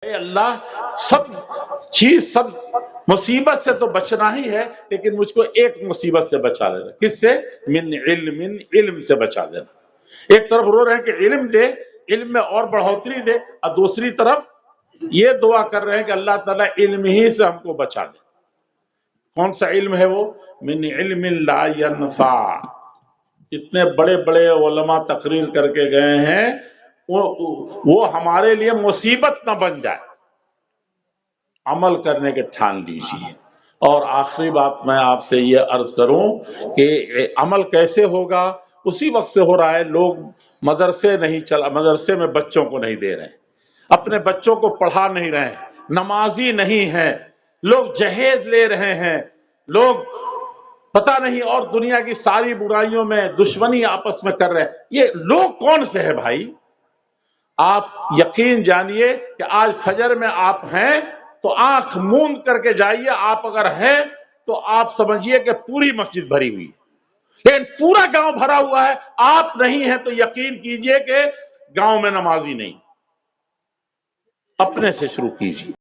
اے اللہ سب چیز سب مصیبت سے تو بچنا ہی ہے، لیکن مجھ کو ایک مصیبت سے بچا لینا۔ کس سے؟ من علم، علم سے بچا دینا۔ ایک طرف رو رہے ہیں کہ علم دے، علم میں اور بڑھوتری دے، اور دوسری طرف یہ دعا کر رہے ہیں کہ اللہ تعالیٰ علم ہی سے ہم کو بچا دے۔ کون سا علم ہے وہ؟ من علم لا ینفع۔ اتنے بڑے بڑے علماء تقریر کر کے گئے ہیں، وہ ہمارے لیے مصیبت نہ بن جائے، عمل کرنے کے ٹھان لیجیے۔ اور آخری بات میں آپ سے یہ عرض کروں کہ عمل کیسے ہوگا؟ اسی وقت سے ہو رہا ہے، لوگ مدرسے میں بچوں کو نہیں دے رہے ہیں، اپنے بچوں کو پڑھا نہیں رہے ہیں، نمازی نہیں ہیں، لوگ جہیز لے رہے ہیں، لوگ پتہ نہیں اور دنیا کی ساری برائیوں میں دشمنی آپس میں کر رہے ہیں۔ یہ لوگ کون سے ہیں بھائی؟ آپ یقین جانیے کہ آج فجر میں آپ ہیں تو آنکھ موند کر کے جائیے، آپ اگر ہیں تو آپ سمجھیے کہ پوری مسجد بھری ہوئی ہے، لیکن پورا گاؤں بھرا ہوا ہے، آپ نہیں ہیں تو یقین کیجئے کہ گاؤں میں نمازی نہیں۔ اپنے سے شروع کیجئے۔